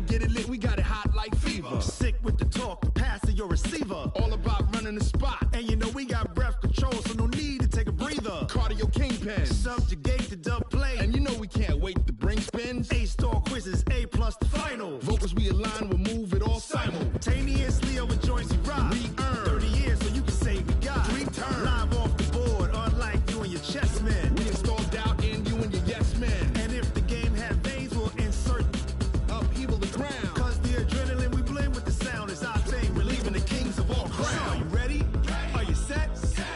get it lit, we got it hot like fever. Sick with the talk, the pass of your receiver. All about running the spot. And you know we got breath control, so no need to take a breather. Cardio kingpin, subjugate the dub play. And you know we can't wait to bring spins. A-star quizzes, A+ the final. Vocals we align, we'll move it all simultaneously over joints we rock. We earn 30 years so you can say we got 3 turns. Live off the board, unlike you and your chess men. We install doubt in you and your yes men. And if the game had veins, we'll insert upheaval the ground. Cause the adrenaline we blend with the sound is our thing, relieving the kings of all crowns. Are you ready? Are you set?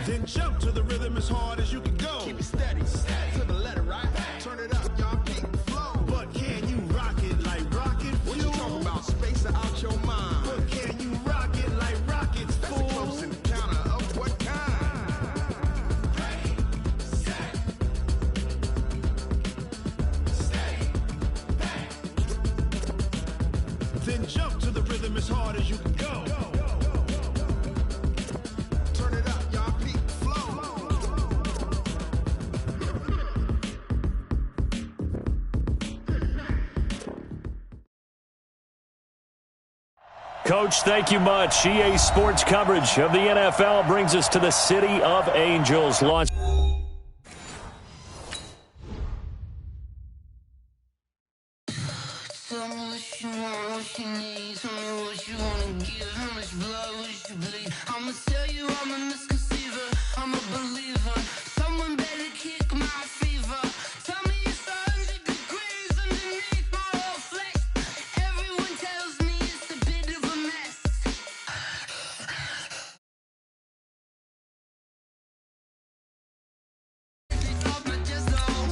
Then jump to the rhythm as hard as you can go. Keep it steady, to the letter, right? Turn it up, y'all, peak the flow. But can you rock it like rocket fuel? What you talking about? Space out your mind. But can you rock it like rockets, fool? That's a close encounter of what kind? Ready, set, steady, bang. Then jump to the rhythm as hard as you can go. Turn it up, y'all, peak the flow. Coach, thank you much. EA Sports coverage of the NFL brings us to the City of Angels. Launch. Tell me what you want, what you need. Tell me what you wanna give. How much blood would you bleed? I'ma tell you I'm a misconceiver. I'm a believer. Someone better kick my fever. Tell me it's 100 degrees underneath my whole flesh. Everyone tells me it's a bit of a mess. Off my chest, though,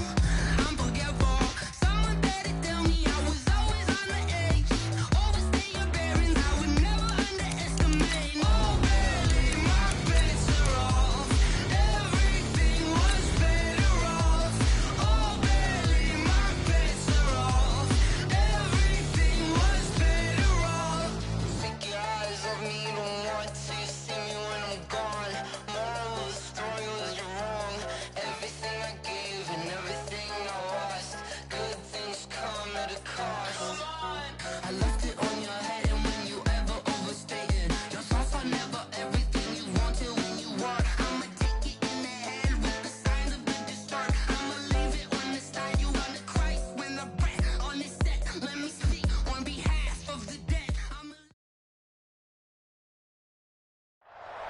I'm forgetful. Someone better tell me I was always on the edge. Overstay your bearings, I would never underestimate. Oh, barely, my bets are off. Everything was better off. Oh, barely, my bets are off. Everything was better off. Take your eyes off me, don't want to see me when I'm gone. Moral of the story was you're wrong. Everything I gave and everything I lost. Good things come at a cost. I left it on your head, and when you ever overstated, your thoughts are never everything you wanted when you want. I'ma take it in the head with the signs of the distort. I'ma leave it on the side. You on the Christ when the breath on this set. Let me speak on behalf of the dead.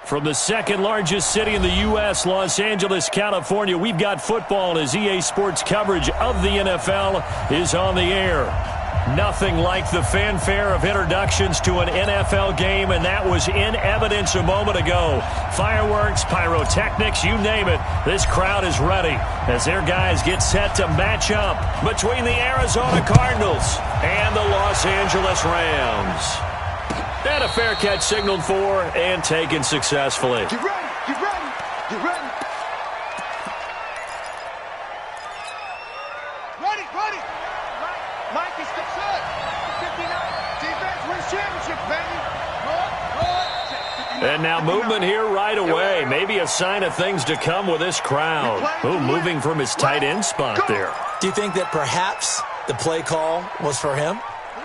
From the second largest city in the U.S., Los Angeles, California, we've got football as EA Sports coverage of the NFL is on the air. Nothing like the fanfare of introductions to an NFL game, and that was in evidence a moment ago. Fireworks, pyrotechnics, you name it. This crowd is ready as their guys get set to match up between the Arizona Cardinals and the Los Angeles Rams. And a fair catch signaled for and taken successfully. Get ready, get ready, get ready. Ready. Mike is good. 59. Defense wins championship, baby. Good. And now movement here right away. Maybe a sign of things to come with this crowd. Ooh, moving from his tight end spot there. Do you think that perhaps the play call was for him?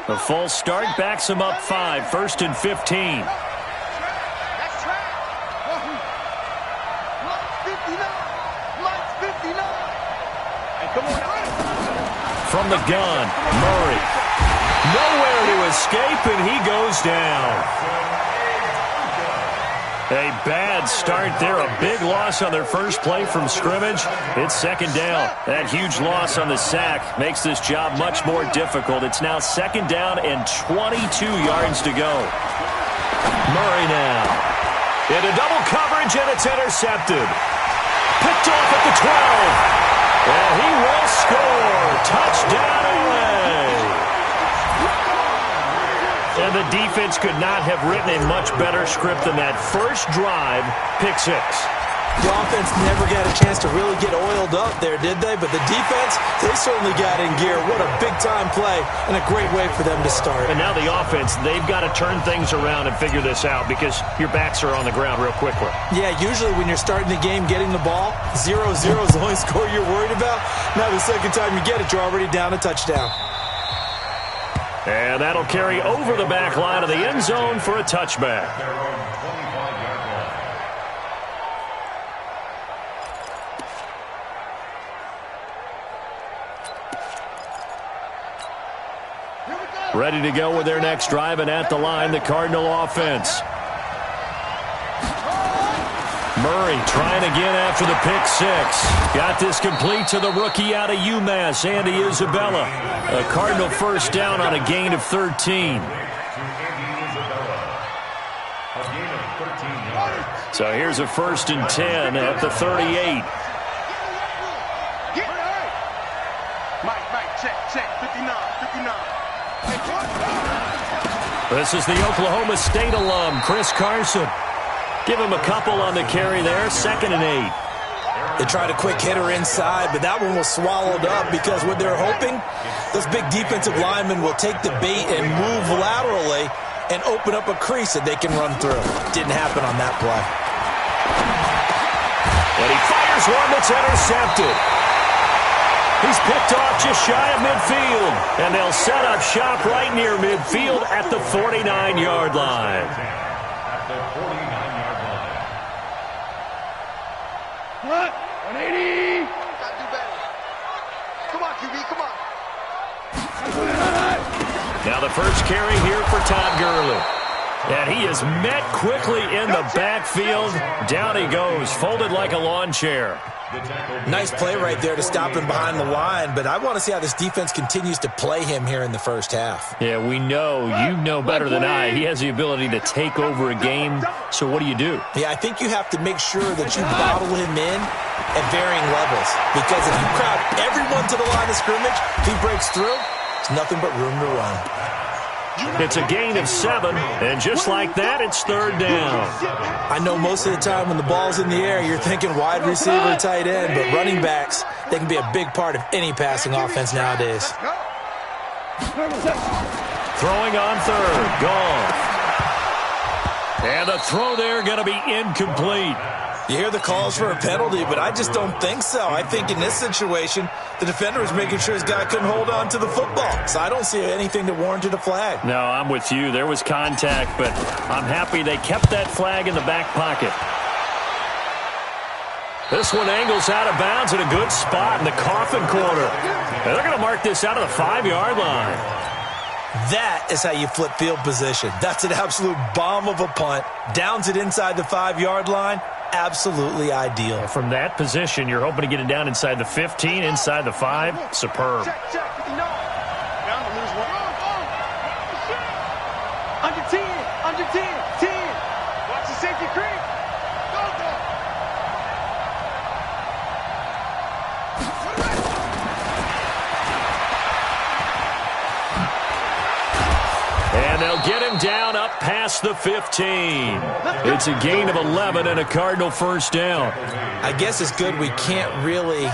The false start backs him up 5, 1st and 15. That's track. Mike's 59. And come on. From the gun, Murray. Nowhere to escape, and he goes down. A bad start there. A big loss on their first play from scrimmage. It's second down. That huge loss on the sack makes this job much more difficult. It's now second down and 22 yards to go. Murray now. Into double coverage, and it's intercepted. Picked off at the 12. And he will score. Touchdown away. And the defense could not have written a much better script than that. First drive, pick 6. The offense never got a chance to really get oiled up there, did they? But the defense, they certainly got in gear. What a big-time play and a great way for them to start. And now the offense, they've got to turn things around and figure this out because your backs are on the ground real quickly. Yeah, usually when you're starting the game getting the ball, 0-0 is the only score you're worried about. Now the second time you get it, you're already down a touchdown. And that'll carry over the back line of the end zone for a touchback. Ready to go with their next drive, and at the line, the Cardinal offense. Murray trying again after the pick six. Got this complete to the rookie out of UMass, Andy Isabella. A Cardinal first down on a gain of 13. So here's a 1st and 10 at the 38. Mike, check, 59. This is the Oklahoma State alum, Chris Carson. Give him a couple on the carry there, 2nd and 8. They tried a quick hitter inside, but that one was swallowed up because what they're hoping, those big defensive linemen will take the bait and move laterally and open up a crease that they can run through. Didn't happen on that play. And he fires one that's intercepted. He's picked off just shy of midfield, and they'll set up shop right near midfield at the 49-yard line. What? 180. Gotta do better. Come on, QB, come on. Now the first carry here for Todd Gurley. And he is met quickly in the backfield. Down he goes, folded like a lawn chair. Nice play right there to stop him behind the line, but I want to see how this defense continues to play him here in the first half. Yeah, we know, you know better than I, he has the ability to take over a game. So what do you do? Yeah, I think you have to make sure that you bottle him in at varying levels, because if you crowd everyone to the line of scrimmage, if he breaks through, it's nothing but room to run. It's a gain of 7, and just like that, it's 3rd down. I know most of the time when the ball's in the air, you're thinking wide receiver, tight end, but running backs, they can be a big part of any passing offense nowadays. Throwing on 3rd, Goff. And the throw there going to be incomplete. You hear the calls for a penalty, but I just don't think so. I think in this situation, the defender was making sure his guy couldn't hold on to the football. So I don't see anything that warranted a flag. No, I'm with you. There was contact, but I'm happy they kept that flag in the back pocket. This one angles out of bounds at a good spot in the coffin corner. And they're going to mark this out of the 5-yard line. That is how you flip field position. That's an absolute bomb of a punt. Downs it inside the 5-yard line. Absolutely ideal. From that position, you're hoping to get it down inside the 15, inside the 5. Superb. Check, 59. Bound to lose one. Under 10, 10. Watch the safety creep. Go. And they'll get him down up past the 15. It's a gain of 11 and a Cardinal first down. I guess it's good we can't really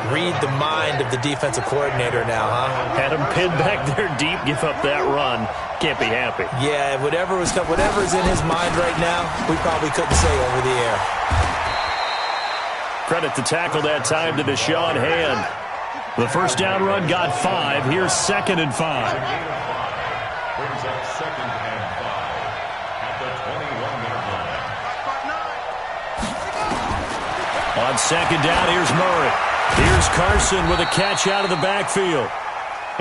read the mind of the defensive coordinator now, huh? Had him pinned back there deep, give up that run. Can't be happy. Yeah, whatever's in his mind right now, we probably couldn't say over the air. Credit the tackle that time to Deshaun Hand. The first down run got 5. Here's 2nd and 5. Brings up 2nd and 5 at the 21-yard line. On 2nd down, here's Murray. Here's Carson with a catch out of the backfield.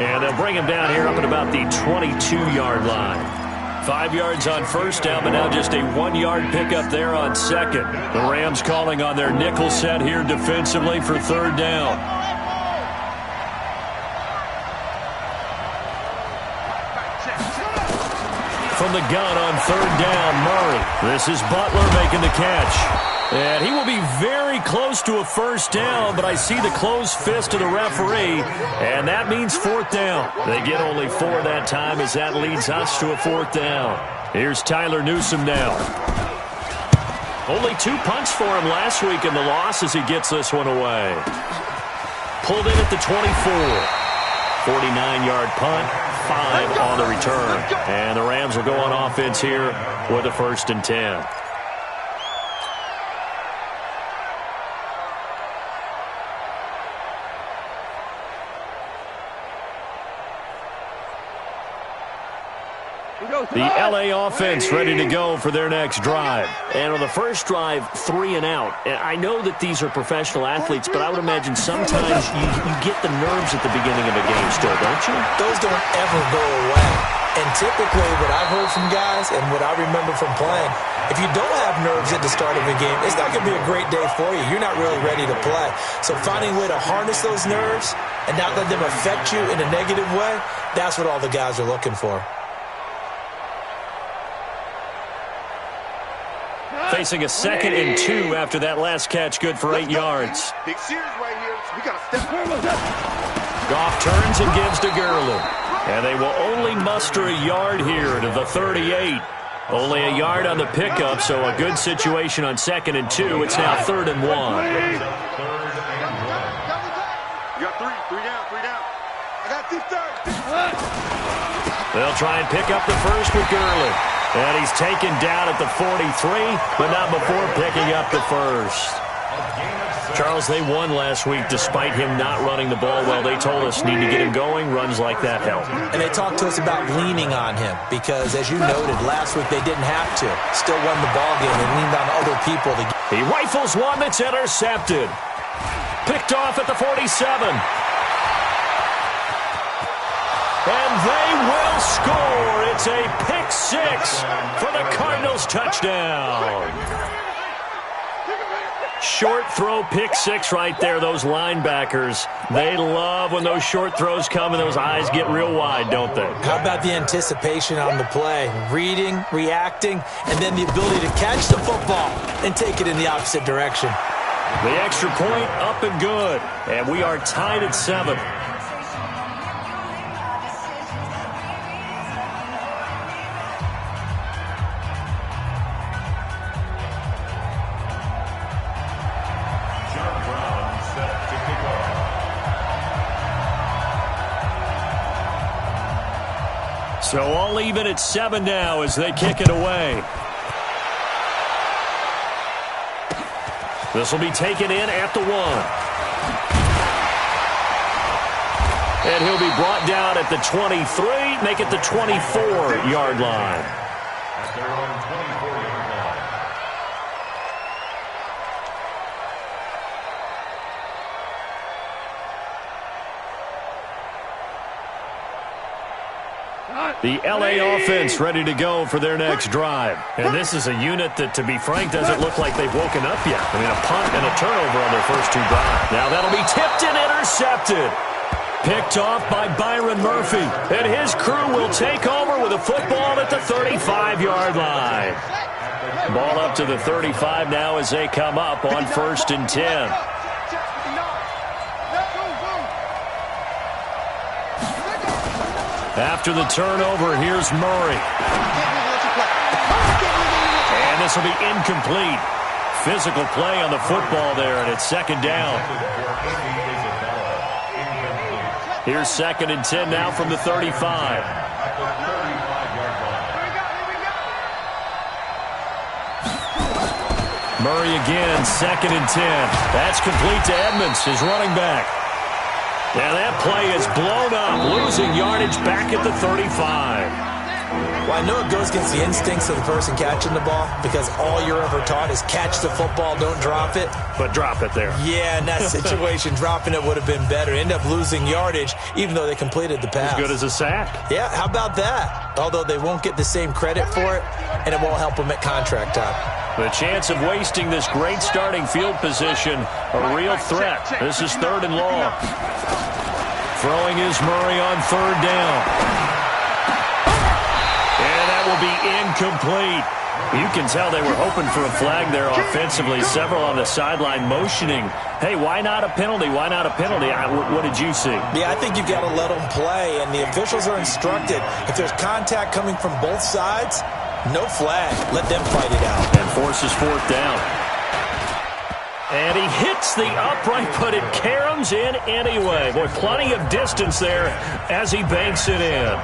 And they'll bring him down here up at about the 22-yard line. 5 yards on first down, but now just a 1-yard pickup there on 2nd. The Rams calling on their nickel set here defensively for 3rd down. From the gun on 3rd down, Murray. This is Butler making the catch. And he will be very close to a first down, but I see the closed fist of the referee, and that means 4th down. They get only 4 that time as that leads us to a 4th down. Here's Tyler Newsome now. Only 2 punts for him last week in the loss as he gets this one away. Pulled in at the 24. 49-yard punt. 5 on the return. And the Rams will go on offense here with a 1st and 10. The LA offense ready to go for their next drive. And on the first drive, 3 and out. And I know that these are professional athletes, but I would imagine sometimes you get the nerves at the beginning of a game still, don't you? Those don't ever go away. And typically what I've heard from guys and what I remember from playing, if you don't have nerves at the start of a game, it's not going to be a great day for you. You're not really ready to play. So finding a way to harness those nerves and not let them affect you in a negative way, that's what all the guys are looking for. Facing a 2nd and 2 after that last catch, good for 8 yards. Big series right here. So we got to step. Goff turns and gives to Gurley. And they will only muster a yard here to the 38. Only a yard on the pickup, so a good situation on 2nd and 2. It's now 3rd and 1. You got three down. I got two thirds. They'll try and pick up the first with Gurley. And he's taken down at the 43, but not before picking up the first. Charles, they won last week despite him not running the ball well. They told us need to get him going. Runs like that help. And they talked to us about leaning on him because, as you noted, last week they didn't have to. Still won the ball game. They leaned on other people. He rifles one that's intercepted. Picked off at the 47. And they will score. It's a pick 6 for the Cardinals touchdown. Short throw, pick 6 right there. Those linebackers, they love when those short throws come and those eyes get real wide, don't they? How about the anticipation on the play? Reading, reacting, and then the ability to catch the football and take it in the opposite direction. The extra point up and good. And we are tied at 7. So all even at 7 now as they kick it away. This will be taken in at the 1. And he'll be brought down at the 23, make it the 24-yard line. At their own 24-yard line. The LA offense ready to go for their next drive. And this is a unit that, to be frank, doesn't look like they've woken up yet. I mean, a punt and a turnover on their first 2 drives. Now that'll be tipped and intercepted. Picked off by Byron Murphy. And his crew will take over with a football at the 35-yard line. Ball up to the 35 now as they come up on 1st and 10. After the turnover, here's Murray. And this will be incomplete. Physical play on the football there, and it's 2nd down. Here's 2nd and 10 now from the 35. Murray again, 2nd and 10. That's complete to Edmonds, his running back. Now that play is blown up, losing yardage back at the 35. Well, I know it goes against the instincts of the person catching the ball because all you're ever taught is catch the football, don't drop it. But drop it there. Yeah, in that situation, dropping it would have been better. End up losing yardage, even though they completed the pass. As good as a sack. Yeah, how about that? Although they won't get the same credit for it, and it won't help them at contract time. The chance of wasting this great starting field position, a real threat. This is 3rd and long. Throwing is Murray on 3rd down. And that will be incomplete. You can tell they were hoping for a flag there offensively. Several on the sideline motioning. Hey, why not a penalty? Why not a penalty? What did you see? Yeah, I think you've got to let them play, and the officials are instructed. If there's contact coming from both sides, no flag. Let them fight it out. And forces 4th down. And he hits the upright, but it caroms in anyway. Boy, plenty of distance there as he banks it in.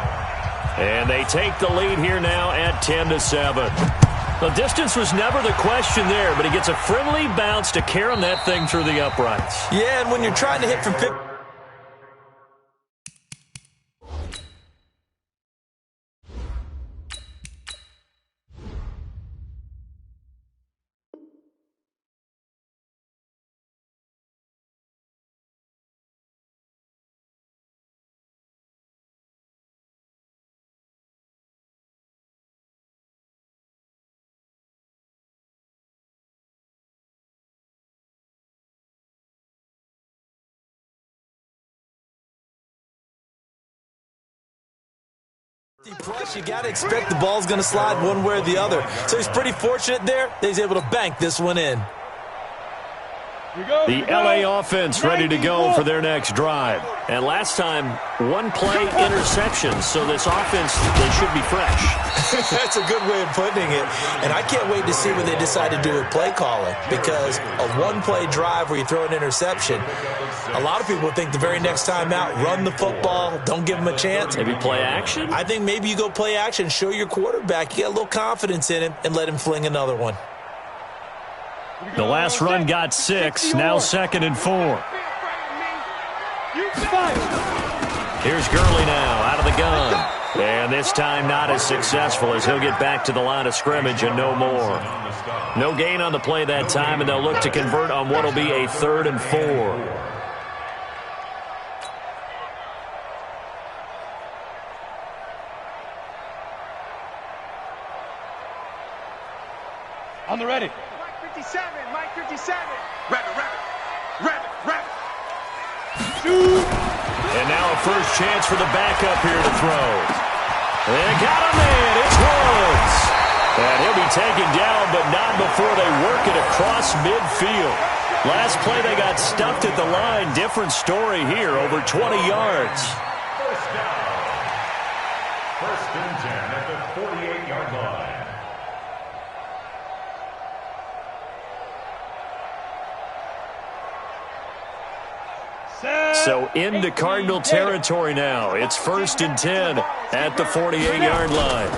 And they take the lead here now at 10-7. The distance was never the question there, but he gets a friendly bounce to carom that thing through the uprights. Yeah, and when you're trying to hit from 50... 50-plus, you got to expect the ball's going to slide one way or the other. So he's pretty fortunate there that he's able to bank this one in. The LA offense ready to go for their next drive. And last time, one play interception, so this offense, they should be fresh. That's a good way of putting it. And I can't wait to see what they decide to do with play calling, because a one-play drive where you throw an interception, a lot of people think the very next time out, run the football, don't give them a chance. Maybe play action? I think maybe you go play action, show your quarterback, you get a little confidence in him, and let him fling another one. The last run got 6, now 2nd and 4. Here's Gurley now, out of the gun. And this time not as successful, as he'll get back to the line of scrimmage and no more. No gain on the play that time, and they'll look to convert on what will be a 3rd and 4. On the ready. Mike 57. Rabbit. Shoot. And now a first chance for the backup here to throw. They got him in. It's Woods. And he'll be taken down, but not before they work it across midfield. Last play they got stuffed at the line. Different story here, over 20 yards. First down. 1st and 10 at the 48-yard line. So into Cardinal territory now. It's 1st and 10 at the 48-yard line.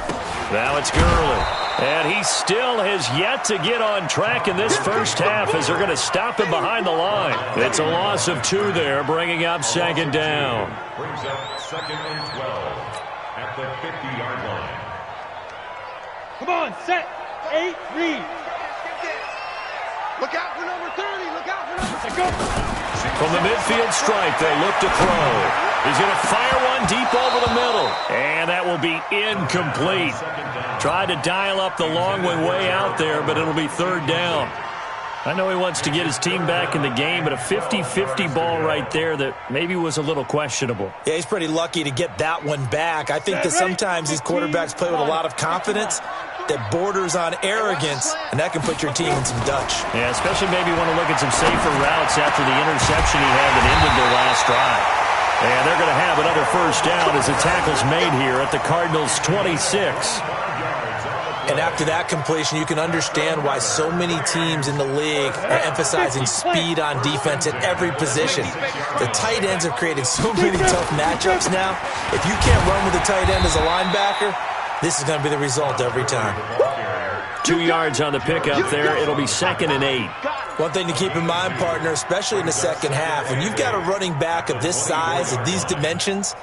Now it's Gurley. And he still has yet to get on track in this first half, as they're going to stop him behind the line. It's a loss of 2 there, bringing up 2nd down. Brings up 2nd and 12 at the 50-yard line. Come on, set. 8, read. Look out for number 30. Look out for number 30. Go. From the midfield stripe, they look to throw. He's going to fire one deep over the middle. And that will be incomplete. Tried to dial up the long one way out there, but it'll be 3rd down. I know he wants to get his team back in the game, but a 50-50 ball right there that maybe was a little questionable. Yeah, he's pretty lucky to get that one back. I think that sometimes these quarterbacks play with a lot of confidence that borders on arrogance, and that can put your team in some Dutch. Yeah, especially maybe want to look at some safer routes after the interception he had that ended their last drive. And they're going to have another first down as the tackle's made here at the Cardinals' 26. And after that completion, you can understand why so many teams in the league are emphasizing speed on defense at every position. The tight ends have created so many tough matchups now. If you can't run with a tight end as a linebacker, this is going to be the result every time. 2 yards on the pickup there. It'll be 2nd and 8. One thing to keep in mind, partner, especially in the second half, when you've got a running back of this size, of these dimensions,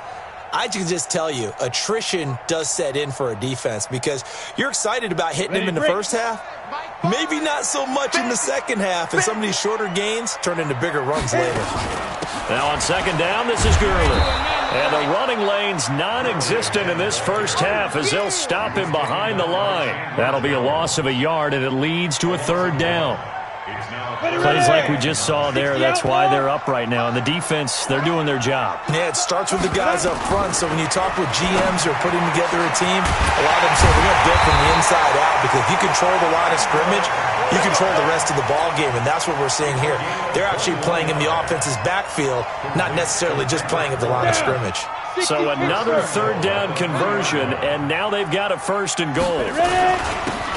I can just tell you, attrition does set in for a defense, because you're excited about hitting him in the first half. Maybe not so much in the second half, and some of these shorter gains turn into bigger runs later. Now on 2nd down, this is Gurley. And the running lane's non-existent in this first half, as they'll stop him behind the line. That'll be a loss of a yard, and it leads to a 3rd down. Plays like we just saw there, that's why they're up right now. And the defense, they're doing their job. Yeah, it starts with the guys up front. So when you talk with GMs who are putting together a team, a lot of them say we're going to build from the inside out, because if you control the line of scrimmage, you control the rest of the ball game, and that's what we're seeing here. They're actually playing in the offense's backfield, not necessarily just playing at the line of scrimmage. So another 3rd down conversion, and now they've got a 1st and goal.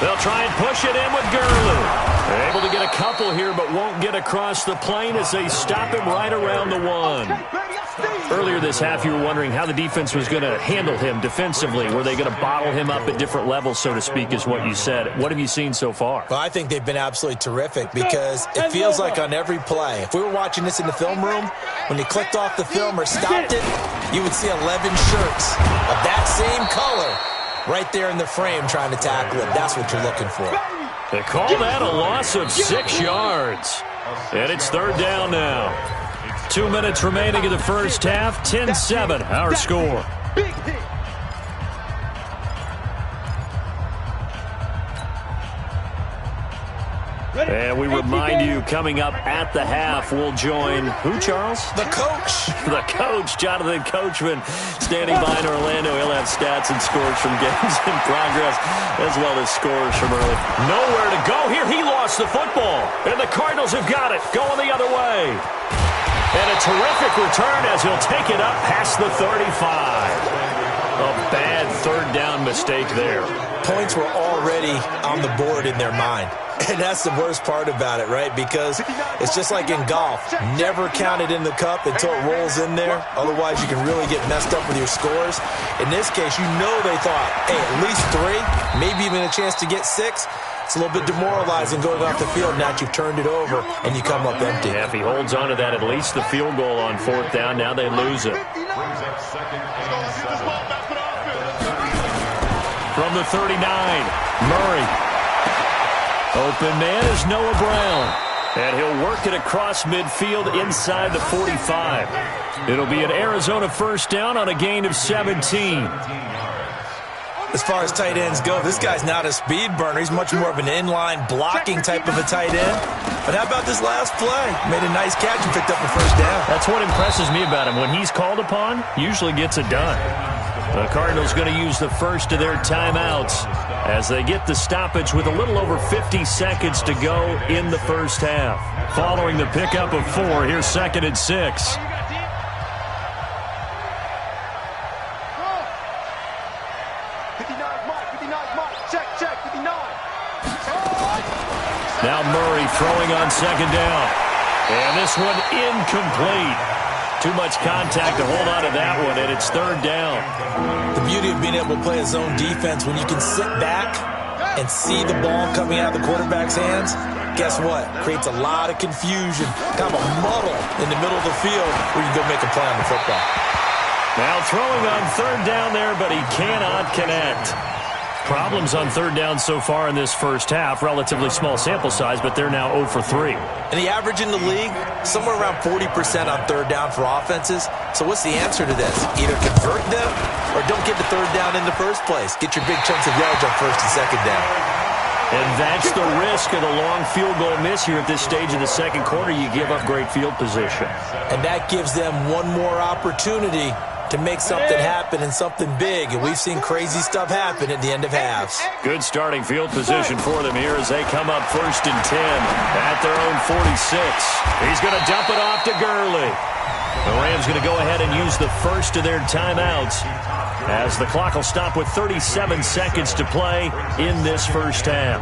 They'll try and push it in with Gurley. They're able to get a couple here, but won't get across the plane as they stop him right around the 1. Earlier this half, you were wondering how the defense was going to handle him defensively. Were they going to bottle him up at different levels, so to speak, is what you said. What have you seen so far? Well, I think they've been absolutely terrific, because it feels like on every play, if we were watching this in the film room, when you clicked off the film or stopped it, you would see 11 shirts of that same color right there in the frame trying to tackle it. That's what you're looking for. They call that a loss of 6 yards. And it's 3rd down now. 2 minutes remaining in the first half. 10-7, our score. Big hit. And we remind you, coming up at the half, we'll join who, Charles? The coach. The coach, Jonathan Coachman, standing by in Orlando. He'll have stats and scores from games in progress, as well as scores from early. Nowhere to go here. He lost the football, and the Cardinals have got it, going the other way. And a terrific return as he'll take it up past the 35. A bad third down mistake there. Points were already on the board in their mind. And that's the worst part about it, right? Because it's just like in golf. Never count it in the cup until it rolls in there. Otherwise, you can really get messed up with your scores. In this case, you know they thought, hey, at least 3, maybe even a chance to get 6. It's a little bit demoralizing going off the field now that you've turned it over and you come up empty. Yeah, if he holds on to that, at least the field goal on 4th down. Now they lose it. From the 39, Murray. Open man is Noah Brown. And he'll work it across midfield inside the 45. It'll be an Arizona first down on a gain of 17. As far as tight ends go, this guy's not a speed burner. He's much more of an inline blocking type of a tight end. But how about this last play? Made a nice catch and picked up a first down. That's what impresses me about him. When he's called upon, usually gets it done. The Cardinals going to use the first of their timeouts as they get the stoppage with a little over 50 seconds to go in the first half. Following the pickup of 4, here's 2nd and 6. Now Murray throwing on 2nd down. And this one incomplete. Too much contact to hold on to that one, and it's 3rd down. The beauty of being able to play a zone defense, when you can sit back and see the ball coming out of the quarterback's hands, guess what? Creates a lot of confusion, kind of a muddle in the middle of the field where you go make a play on the football. Now throwing on 3rd down there, but he cannot connect. Problems on 3rd down so far in this first half. Relatively small sample size, but they're now 0 for 3. And the average in the league, somewhere around 40% on 3rd down for offenses. So what's the answer to this? Either convert them or don't get the 3rd down in the first place. Get your big chunks of yards on 1st and 2nd down. And that's the risk of the long field goal miss here at this stage of the second quarter. You give up great field position. And that gives them one more opportunity to make something happen and something big. And we've seen crazy stuff happen at the end of halves. Good starting field position for them here as they come up 1st and 10 at their own 46. He's going to dump it off to Gurley. The Rams going to go ahead and use the first of their timeouts as the clock will stop with 37 seconds to play in this first half.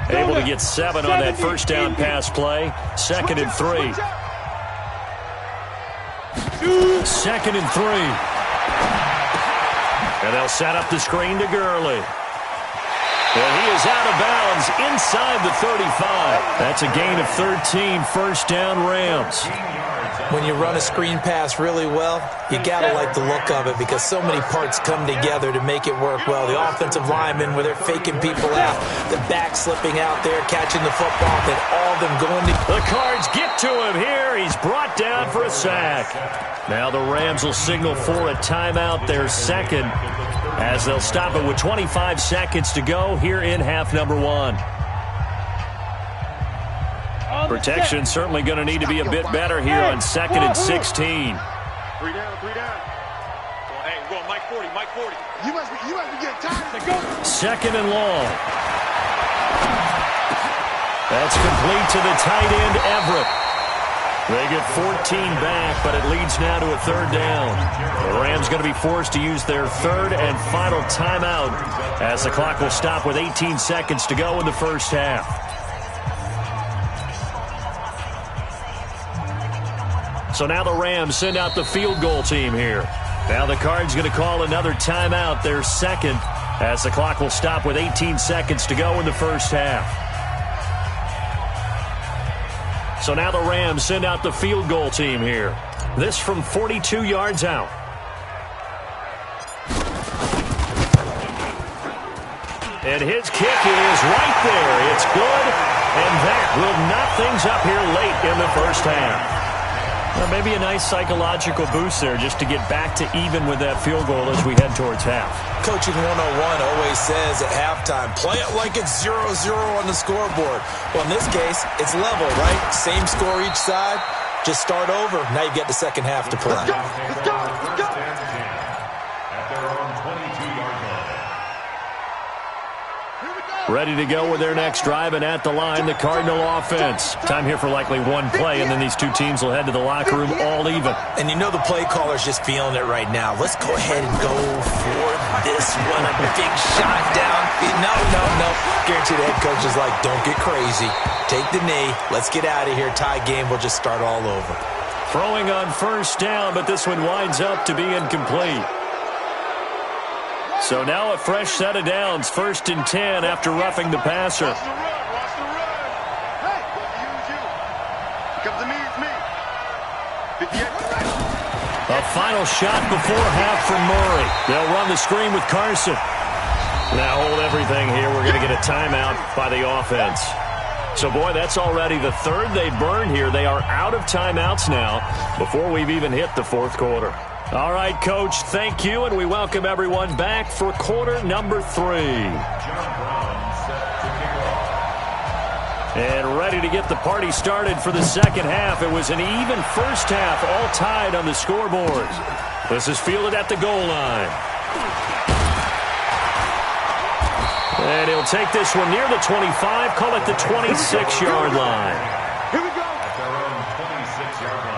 Able to get 7 on that first down pass play. 2nd and 3. 2nd and 3. And they'll set up the screen to Gurley. And he is out of bounds inside the 35. That's a gain of 13, first down Rams. When you run a screen pass really well, you got to like the look of it because so many parts come together to make it work well. The offensive linemen, where they're faking people out, the back slipping out there, catching the football, then all of them going to... The Cards get to him here. He's brought down for a sack. Now the Rams will signal for a timeout, their 2nd, as they'll stop it with 25 seconds to go here in half number 1. Protection certainly going to need to be a bit better here on 2nd and 16. 3 down, 3 down. Hey, we're going Mike 40, Mike 40. You must be getting tired. Go. 2nd and long. That's complete to the tight end, Everett. They get 14 back, but it leads now to a 3rd down. The Rams going to be forced to use their 3rd and final timeout as the clock will stop with 18 seconds to go in the first half. So now the Rams send out the field goal team here. Now the Cards going to call another timeout, their 2nd, as the clock will stop with 18 seconds to go in the first half. So now the Rams send out the field goal team here. This from 42 yards out. And his kick is right there. It's good, and that will knot things up here late in the first half. Well, maybe a nice psychological boost there just to get back to even with that field goal as we head towards half. Coaching 101 always says at halftime, play it like it's 0-0 on the scoreboard. Well, in this case, it's level, right? Same score each side. Just start over. Now you get the second half to play. Let's go! Let's go! Let's go! At their own 22-yard line. Ready to go with their next drive, and at the line, the Cardinal offense. Time here for likely one play, and then these two teams will head to the locker room all even. And you know the play caller's just feeling it right now. Let's go ahead and go for this one. A big shot down. No. Guaranteed the head coach is like, don't get crazy. Take the knee. Let's get out of here. Tie game. We'll just start all over. Throwing on first down, but this one winds up to be incomplete. So now a fresh set of downs, 1st and 10 after roughing the passer. Watch the run. Watch the run. Hey, use you. Comes to me, it's me. 58. A final shot before half from Murray. They'll run the screen with Carson. Now hold everything here. We're going to get a timeout by the offense. So, boy, that's already the third they've burned here. They are out of timeouts now before we've even hit the fourth quarter. All right, Coach, thank you, and we welcome everyone back for quarter number 3. John Brown set to kick off. And ready to get the party started for the second half. It was an even first half, all tied on the scoreboard. This is fielded at the goal line. And he'll take this one near the 25, call it the 26-yard line. Here we go. At their own 26-yard line.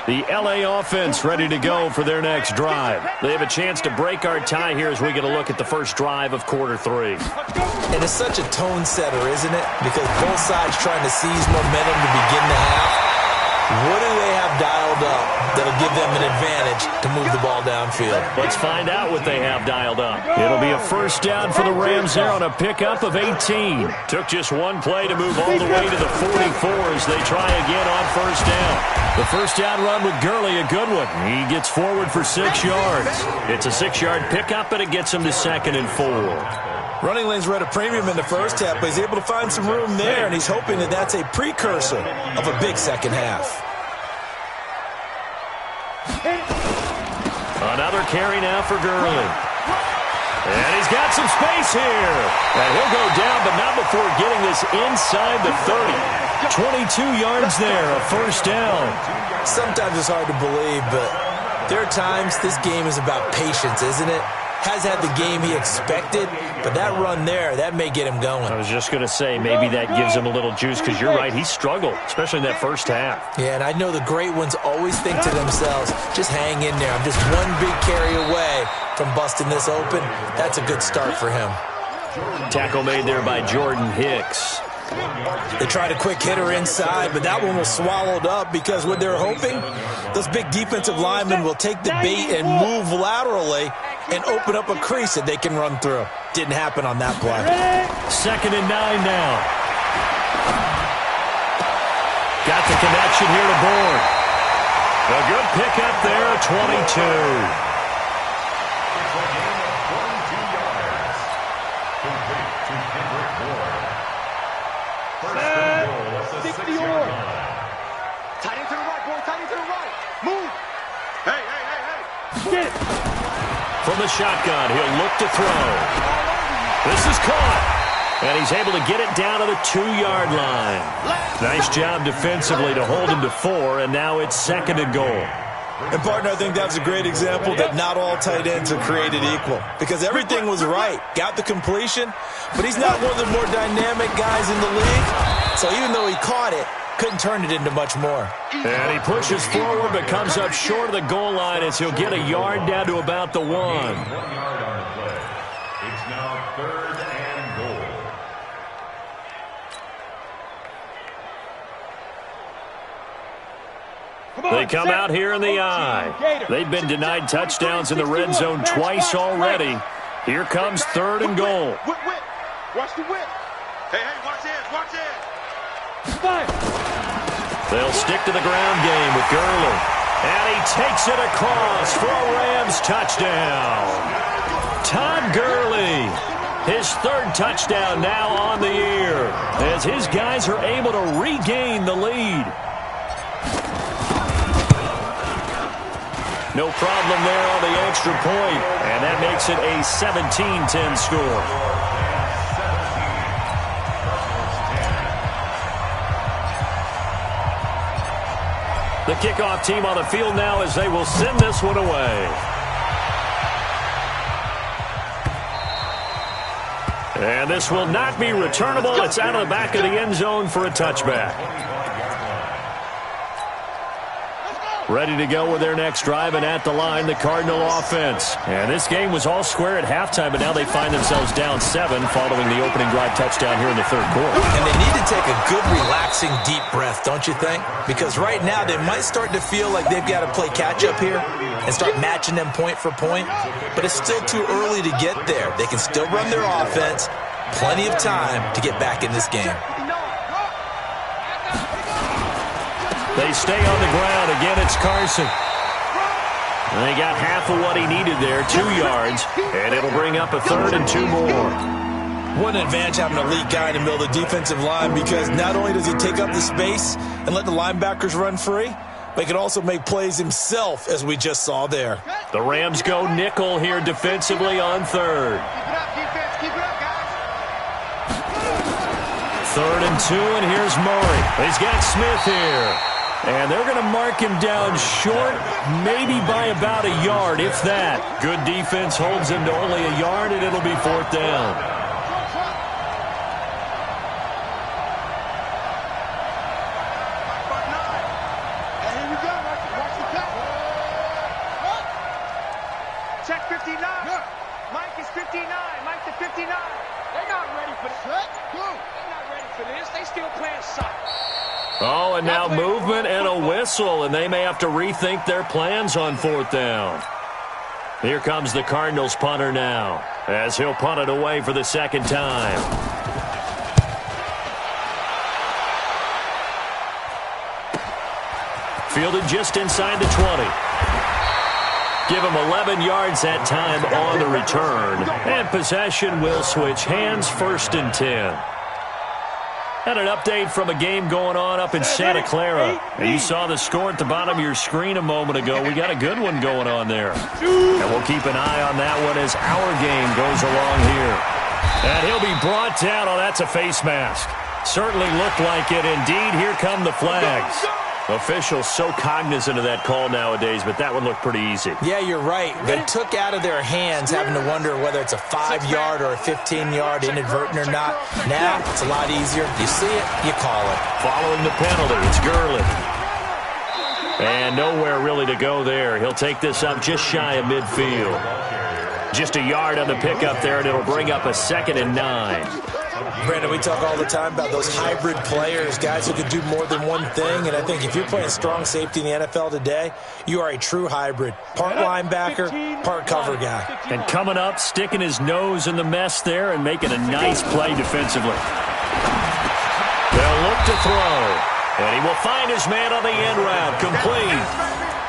The LA offense ready to go for their next drive. They have a chance to break our tie here as we get a look at the first drive of quarter 3. And it's such a tone setter, isn't it? Because both sides trying to seize momentum to begin the half. What do they have dialed up that'll give them an advantage to move the ball downfield? Let's find out what they have dialed up. It'll be a first down for the Rams there on a pickup of 18. Took just one play to move all the way to the 44 as they try again on first down. The first down run with Gurley, a good one. He gets forward for 6 yards. It's a 6-yard pickup, and it gets him to 2nd and 4. Running lanes were at a premium in the first half, but he's able to find some room there, and he's hoping that that's a precursor of a big second half. Another carry now for Gurley. And he's got some space here. And he'll go down, but not before getting this inside the 30. 22 yards there, a first down. Sometimes it's hard to believe, but there are times this game is about patience, isn't it? Has had the game he expected, but that run there, that may get him going. I was just going to say, maybe that gives him a little juice, because you're right, he struggled, especially in that first half. Yeah, and I know the great ones always think to themselves, just hang in there. I'm just one big carry away from busting this open. That's a good start for him. Tackle made there by Jordan Hicks. They tried a quick hitter inside, but that one was swallowed up because what they're hoping, those big defensive linemen will take the bait and move laterally and open up a crease that they can run through. Didn't happen on that play. 2nd and 9 now. Got the connection here to Bourne. A good pickup there, 22. It's a gain of 42 yards. Complete to Kendrick Bourne. First and goal at the 6-yard line. Tight end to the right, boy. Tight end to the right. Move. Hey. Get it. From the shotgun, he'll look to throw. This is caught. And he's able to get it down to the 2-yard line. Nice job defensively to hold him to 4, and now it's 2nd and goal. And, partner, I think that was a great example that not all tight ends are created equal because everything was right. Got the completion, but he's not one of the more dynamic guys in the league. So even though he caught it, couldn't turn it into much more. And he pushes forward but comes up short of the goal line as he'll get a yard down to about the 1. 1 yard on the play. It's now 3rd and goal. They come out here in the eye. They've been denied touchdowns in the red zone twice already. Here comes 3rd and goal. Whip. Watch the whip. Hey, watch this. They'll stick to the ground game with Gurley. And he takes it across for a Rams touchdown. Todd Gurley His third touchdown now on the year as his guys are able to regain the lead. No problem there on the extra point, and that makes it a 17-10 score. The kickoff team on the field now as they will send this one away. And this will not be returnable. It's out of the back of the end zone for a touchback. Ready to go with their next drive, and at the line, the Cardinal offense. And this game was all square at halftime, but now they find themselves down 7 following the opening drive touchdown here in the third quarter. And they need to take a good, relaxing, deep breath, don't you think? Because right now they might start to feel like they've got to play catch-up here and start matching them point for point. But it's still too early to get there. They can still run their offense. Plenty of time to get back in this game. They stay on the ground. Again, it's Carson. And they got half of what he needed there, 2 yards, and it'll bring up a 3rd and 2 more. What an advantage having an elite guy in the middle of the defensive line, because not only does he take up the space and let the linebackers run free, but he can also make plays himself, as we just saw there. The Rams go nickel here defensively on 3rd. Keep it up, guys. 3rd and 2, and here's Murray. He's got Smith here. And they're going to mark him down short, maybe by about a yard, if that. Good defense holds him to only a yard, and it'll be 4th down. Here we go. Watch the cut. Check 59. Mike is 59. Mike to 59. They're not ready for this. They're not ready for this. They still playing soccer. Oh, and now movement and a whistle, and they may have to rethink their plans on 4th down. Here comes the Cardinals punter now, as he'll punt it away for the 2nd time. Fielded just inside the 20. Give him 11 yards that time on the return. And possession will switch hands, 1st and 10. Had an update from a game going on up in Santa Clara. And you saw the score at the bottom of your screen a moment ago. We got a good one going on there. And we'll keep an eye on that one as our game goes along here. And he'll be brought down. Oh, that's a face mask. Certainly looked like it. Indeed, here come the flags. Officials so cognizant of that call nowadays, but that would look pretty easy. Yeah, you're right. They took out of their hands having to wonder whether it's a 5-yard or a 15-yard inadvertent or not. Now, it's a lot easier. You see it, you call it. Following the penalty, it's Gurley. And nowhere really to go there. He'll take this up just shy of midfield. Just a yard on the pickup there, and it'll bring up a 2nd and 9. Brandon, we talk all the time about those hybrid players, guys who could do more than one thing, and I think if you're playing strong safety in the NFL today, you are a true hybrid. Part linebacker, part cover guy. And coming up, sticking his nose in the mess there and making a nice play defensively. They'll look to throw, and he will find his man on the end route, complete.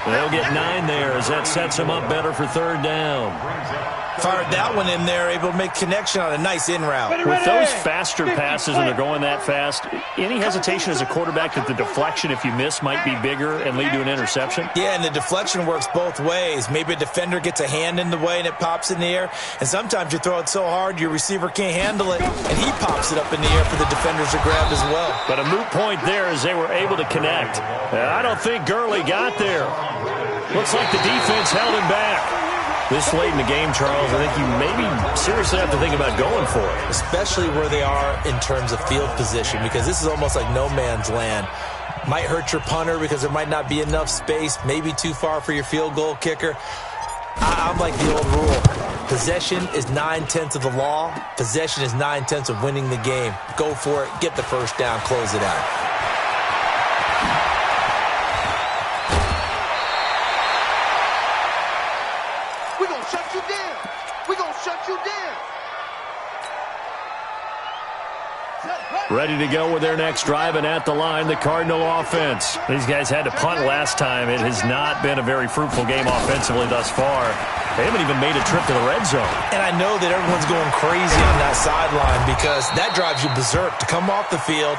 They'll get 9 there as that sets him up better for 3rd down. Fired that one in there, able to make connection on a nice in route. With those faster passes when they're going that fast, any hesitation as a quarterback that the deflection, if you miss, might be bigger and lead to an interception? Yeah, and the deflection works both ways. Maybe a defender gets a hand in the way and it pops in the air, and sometimes you throw it so hard your receiver can't handle it, and he pops it up in the air for the defenders to grab as well. But a moot point there as they were able to connect. I don't think Gurley got there. Looks like the defense held him back. This late in the game, Charles, I think you maybe seriously have to think about going for it. Especially where they are in terms of field position, because this is almost like no man's land. Might hurt your punter because there might not be enough space, maybe too far for your field goal kicker. I'm like the old rule. Possession is 9/10 of the law. Possession is 9/10 of winning the game. Go for it, get the 1st down, close it out. Ready to go with their next drive, and at the line, the Cardinal offense. These guys had to punt last time. It has not been a very fruitful game offensively thus far. They haven't even made a trip to the red zone. And I know that everyone's going crazy on that sideline because that drives you berserk to come off the field,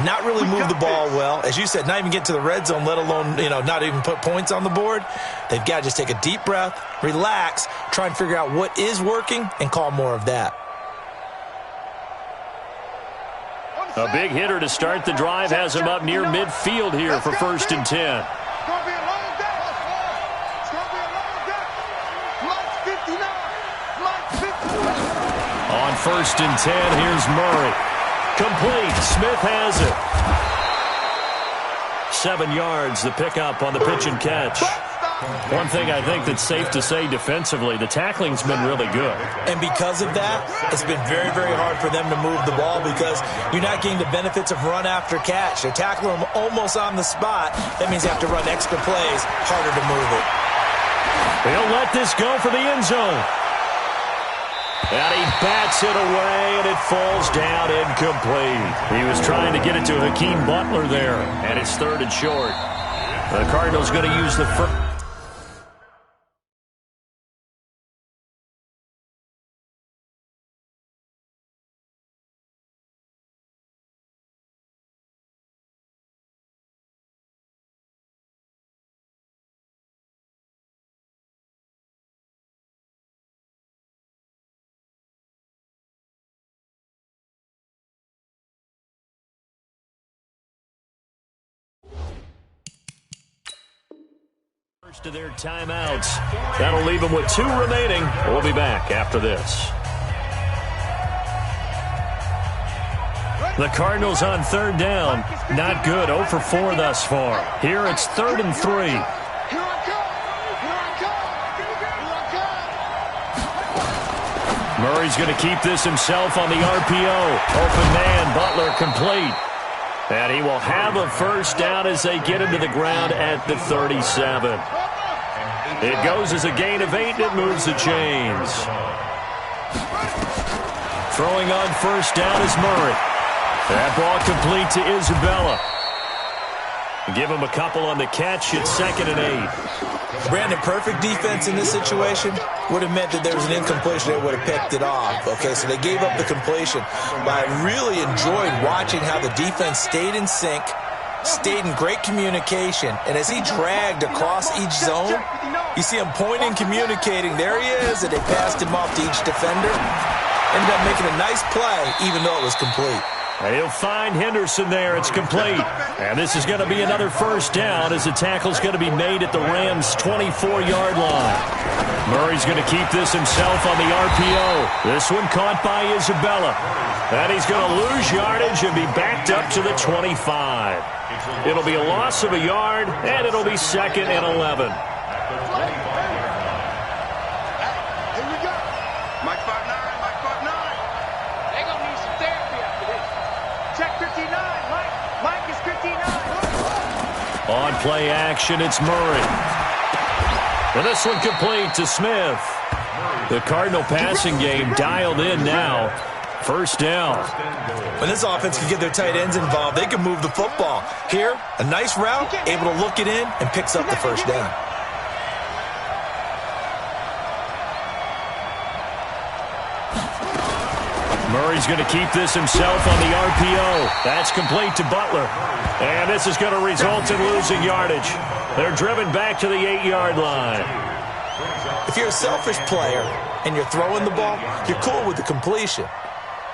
not really move the ball well. As you said, not even get to the red zone, let alone, not even put points on the board. They've got to just take a deep breath, relax, try and figure out what is working, and call more of that. A big hitter to start the drive has him up near midfield here for 1st and 10. On 1st and 10, here's Murray. Complete. Smith has it. 7 yards, the pickup on the pitch and catch. One thing I think that's safe to say defensively, the tackling's been really good. And because of that, it's been very, very hard for them to move the ball because you're not getting the benefits of run after catch. They're tackling them almost on the spot. That means they have to run extra plays, harder to move it. They'll let this go for the end zone. And he bats it away, and it falls down incomplete. He was trying to get it to Hakeem Butler there, and it's 3rd and short. The Cardinals going to use the first. To their timeouts. That'll leave them with 2 remaining. We'll be back after this. The Cardinals on 3rd down. Not good. 0 for 4 thus far. Here it's 3rd and 3. Murray's going to keep this himself on the RPO. Open man. Butler complete. And he will have a 1st down as they get him to the ground at the 37. It goes as a gain of 8, and it moves the chains. Throwing on 1st down is Murray. That ball complete to Isabella. Give him a couple on the catch. It's 2nd and 8. Brandon, perfect defense in this situation would have meant that there was an incompletion. They would have picked it off. Okay, so they gave up the completion. But I really enjoyed watching how the defense stayed in sync, stayed in great communication, and as he dragged across each zone, you see him pointing, communicating. There he is, and they passed him off to each defender. Ended up making a nice play, even though it was complete. And he'll find Henderson there. It's complete. And this is going to be another 1st down as the tackle's going to be made at the Rams' 24-yard line. Murray's going to keep this himself on the RPO. This one caught by Isabella. And he's going to lose yardage and be backed up to the 25. It'll be a loss of a yard, and it'll be 2nd and 11. On play action, it's Murray. And this one complete to Smith. The Cardinal passing game dialed in now. 1st down. When this offense can get their tight ends involved, they can move the football. Here, a nice route, able to look it in, and picks up the 1st down. Murray's going to keep this himself on the RPO. That's complete to Butler. And this is going to result in losing yardage. They're driven back to the 8-yard line. If you're a selfish player and you're throwing the ball, you're cool with the completion.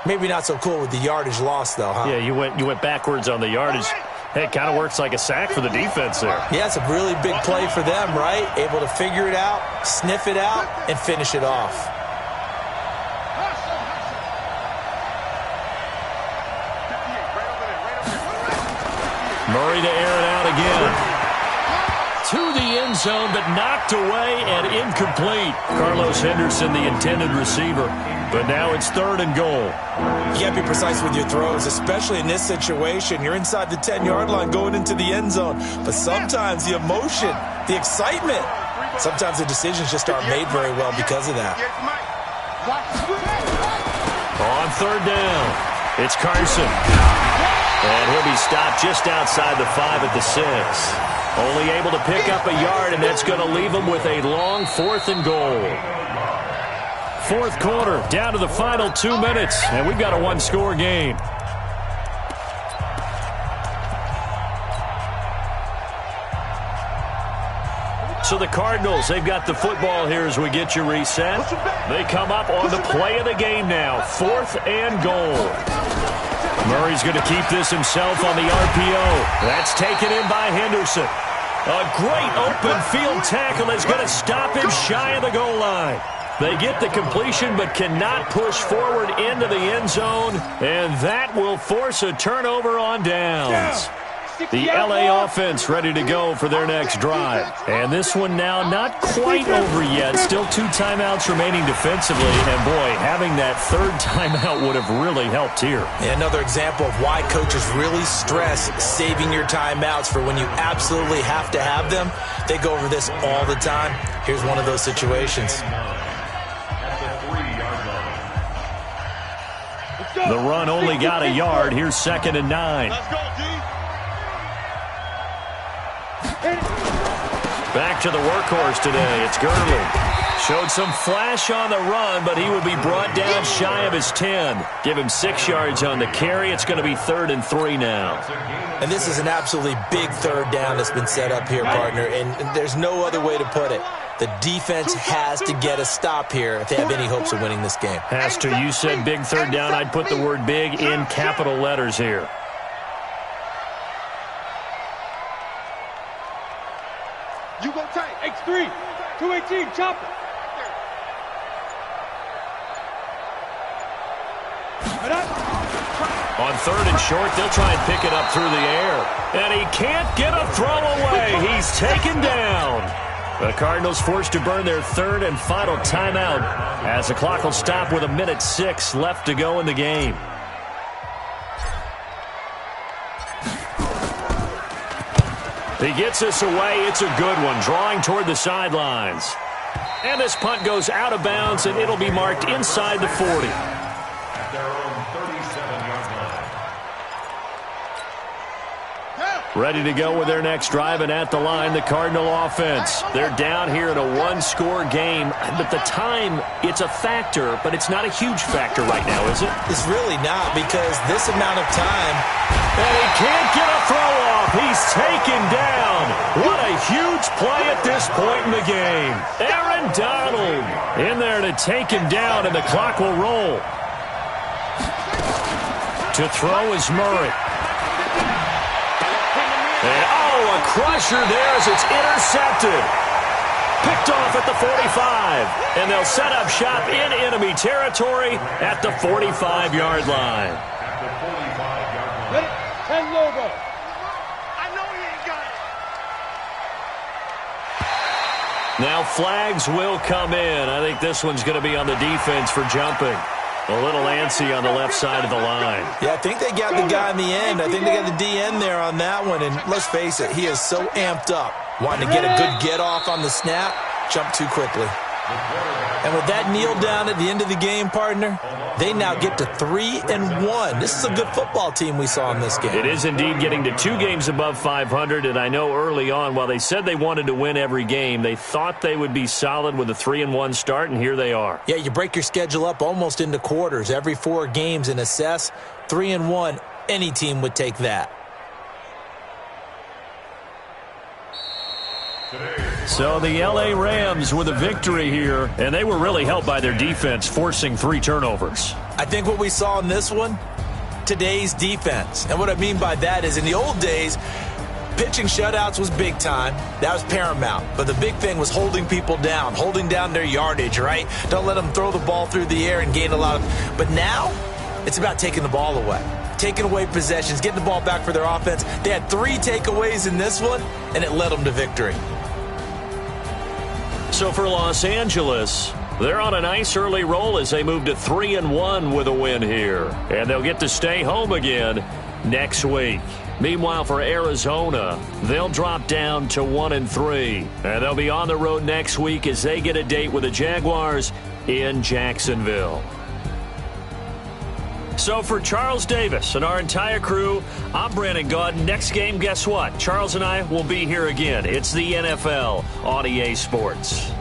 Maybe not so cool with the yardage loss, though, huh? Yeah, you went backwards on the yardage. Hey, it kind of works like a sack for the defense there. Yeah, it's a really big play for them, right? Able to figure it out, sniff it out, and finish it off. Murray to air it out again. To the end zone, but knocked away and incomplete. Carlos Henderson, the intended receiver. But now it's 3rd and goal. You got to be precise with your throws, especially in this situation. You're inside the 10-yard line going into the end zone. But sometimes the emotion, the excitement, sometimes the decisions just aren't made very well because of that. On 3rd down. It's Carson. And he'll be stopped just outside the 5 at the 6. Only able to pick up a yard, and that's going to leave him with a long 4th and goal. Fourth quarter, down to the final 2 minutes, and we've got a one-score game. So the Cardinals, they've got the football here as we get you reset. They come up on the play of the game now, 4th and goal. Murray's going to keep this himself on the RPO. That's taken in by Henderson. A great open field tackle is going to stop him shy of the goal line. They get the completion but cannot push forward into the end zone, and that will force a turnover on downs. The LA offense ready to go for their next drive. And this one now not quite over yet. Still 2 timeouts remaining defensively. And, boy, having that 3rd timeout would have really helped here. And another example of why coaches really stress saving your timeouts for when you absolutely have to have them. They go over this all the time. Here's one of those situations. The run only got a yard. Here's 2nd and 9. Let's go, D. Back to the workhorse today. It's Gurley. Showed some flash on the run, but he will be brought down shy of his 10. Give him 6 yards on the carry. It's going to be 3rd and 3 now. And this is an absolutely big 3rd down that's been set up here, partner, and there's no other way to put it. The defense has to get a stop here if they have any hopes of winning this game. Has to. You said big 3rd down. I'd put the word big in capital letters here. You go tight. X3. 218. Chopper. On 3rd and short, they'll try and pick it up through the air. And he can't get a throw away. He's taken down. The Cardinals forced to burn their 3rd and final timeout as the clock will stop with 1:06 left to go in the game. He gets us away. It's a good one, drawing toward the sidelines. And this punt goes out of bounds, and it'll be marked inside the 40. At their own 37-yard line. Ready to go with their next drive, and at the line, the Cardinal offense. They're down here in a one-score game, but the time, it's a factor, but it's not a huge factor right now, is it? It's really not, because this amount of time... And he can't get a throw off. He's taken down. What a huge play at this point in the game. Aaron Donald in there to take him down, and the clock will roll. To throw is Murray. And, a crusher there as it's intercepted. Picked off at the 45. And they'll set up shop in enemy territory at the 45-yard line. At the 45-yard line. Ready? 10 logo. I know he ain't got it. Now flags will come in. I think this one's going to be on the defense for jumping. A little antsy on the left side of the line. Yeah, I think they got the guy in the end. I think they got the DN there on that one. And let's face it, he is so amped up. Wanting to get a good get-off on the snap, jump too quickly. And with that kneel down at the end of the game, partner, they now get to 3-1. This is a good football team we saw in this game. It is indeed getting to 2 games above 500, and I know early on, while they said they wanted to win every game, they thought they would be solid with a 3-1 start, and here they are. Yeah, you break your schedule up almost into quarters, every 4 games, and assess 3-1. Any team would take that. So the L.A. Rams with a victory here, and they were really helped by their defense, forcing 3 turnovers. I think what we saw in this one, today's defense. And what I mean by that is in the old days, pitching shutouts was big time. That was paramount. But the big thing was holding people down, holding down their yardage, right? Don't let them throw the ball through the air and gain a lot of... But now, it's about taking the ball away. Taking away possessions, getting the ball back for their offense. They had 3 takeaways in this one, and it led them to victory. So for Los Angeles, they're on a nice early roll as they move to 3-1 with a win here. And they'll get to stay home again next week. Meanwhile, for Arizona, they'll drop down to 1-3. And they'll be on the road next week as they get a date with the Jaguars in Jacksonville. So for Charles Davis and our entire crew, I'm Brandon Gaudin. Next game, guess what? Charles and I will be here again. It's the NFL on EA Sports.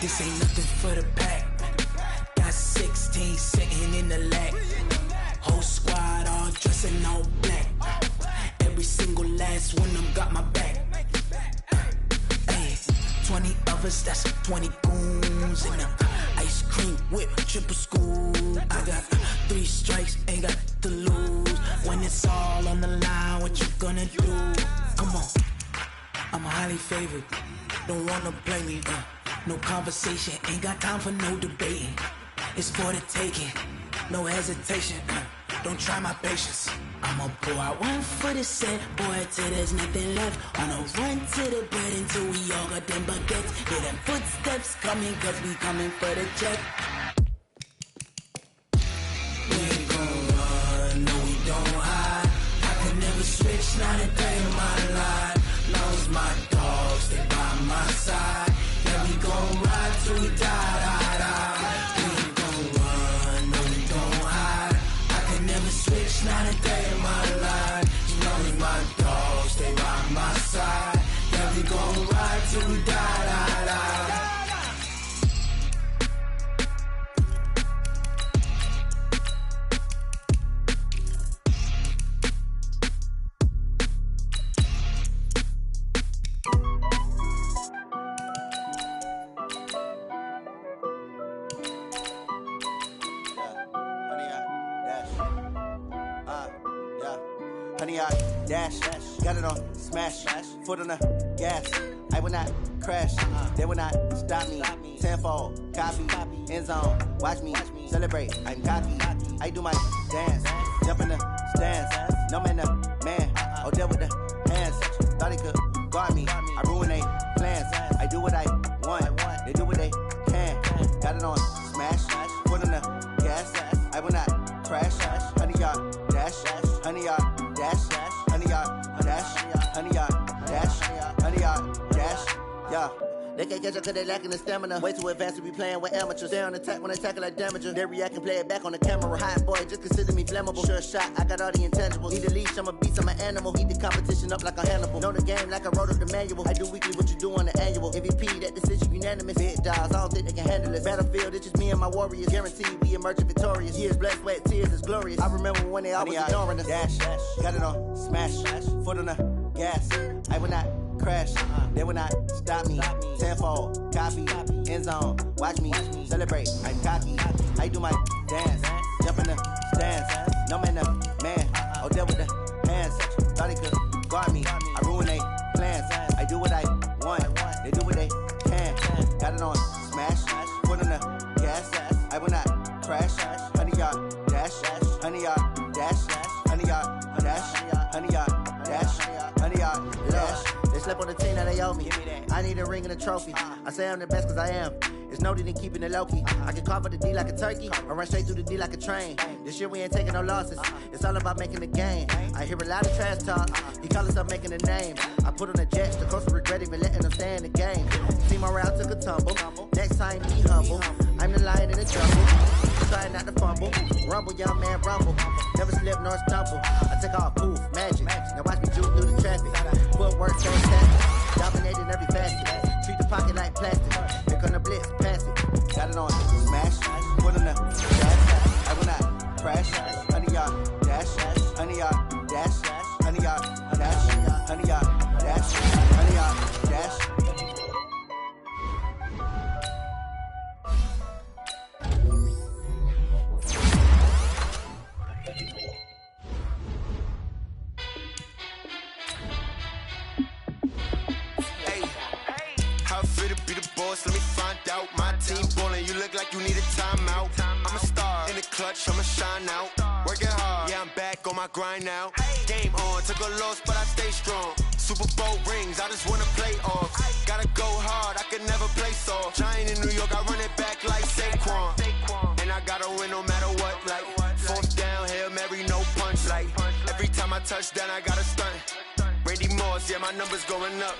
This ain't nothing for the pack. Got 16 sitting in the lag. Whole squad all dressing all black. Every single last one of them got my back. Hey, 20 of us, that's 20 goons in the ice cream whip, triple school. I got 3 strikes, ain't got to lose. When it's all on the line, what you gonna do? Come on, I'm highly favored. Don't wanna play me, no conversation, ain't got time for no debating. It's for the taking, no hesitation, don't try my patience. I'ma pour out one for the set, boy, till there's nothing left. On a run to the bread until we all got them baguettes. Hear them footsteps coming, cause we coming for the check. We ain't gon' run, no we don't hide. I can never switch, not a day in my life. Long as my dogs, they by my side. Yeah, we gon' ride till we die, die, die. We ain't gon' run, no we don't hide. I can never switch, not a day in my life. dash. Got it on smash. Foot on the gas. I will not crash. They will not stop me. Tenfold, copy, end zone. Watch me celebrate. I'm cocky. I do my dance. Jump in the stands. No man, the man. Oh, deal with the hands. Thought he could guard me. I ruin they plans. I do what I want. They do what they can. Got it on smash. Foot on the gas. I will not crash. 100 yard dash. 100 yard dash. 100 yard dash. 100 yard dash. 100 yard dash. Yeah. They can't catch up cause they lacking the stamina. Way too advanced to be playing with amateurs. Stay on attack when I tackle like damager. They react and play it back on the camera. Hot boy, just consider me flammable. Sure shot, I got all the intangibles. Need a leash, I'm a beast, I'm an animal. Heat the competition up like a Hannibal. Know the game like I wrote up the manual. I do weekly what you do on the annual. MVP, that decision unanimous. Big dogs, I don't think they can handle it. Battlefield, it's just me and my warriors. Guaranteed we emerging victorious. Years, blood, sweat, tears, it's glorious. I remember when they always ignoring us. Dash, got it on smash. Foot on the gas. I will not crash. They will not stop me. Tenfold, copy, end zone. Watch me celebrate. I'm cocky. I do my dance. Jump in the stands. No man, the man. Oh, deal with the hands. Thought he could guard me. I ruin they plans. I do what I want. They do what they can. Got it on smash. Foot on the gas. I will not crash. 100 yard dash. 100 yard dash. 100 yard dash. 100 yard dash. 100 yard dash. They slept on the team that they owe me. I need a ring and a trophy. I say I'm the best cause I am. It's no need in keeping it low-key. I can carve up the D like a turkey or run straight through the D like a train. This year we ain't taking no losses. It's all about making the game. I hear a lot of trash talk. He call us up making a name. I put on the jets. The coach will regret even letting them stay in the game. See my route took a tumble. Next time be humble. I'm the lion in the jungle. Trying not to fumble. Rumble, young man, rumble. Never slip nor stumble. I take off poof, magic. Now watch me juke through the traffic. Footwork fantastic. Dominating every facet. Treat the pocket like plastic. Here come the blitz, pass it. Got it on smash. Foot on the gas. I will not crash. 100 yard dash. 100 yard dash. 100 yard dash. 100 yard dash. 100 yard dash. Let me find out. My team ballin', you look like you need a timeout. I'm a star in the clutch, I'ma shine out. Working hard, yeah, I'm back on my grind now. Game on, took a loss, but I stay strong. Super Bowl rings, I just wanna play off. Gotta go hard, I can never play soft. Giant in New York, I run it back like Saquon. And I gotta win no matter what, like fourth down, Hail Mary, no punch. Like every time I touch down, I gotta stunt. Randy Moss, yeah, my numbers going up.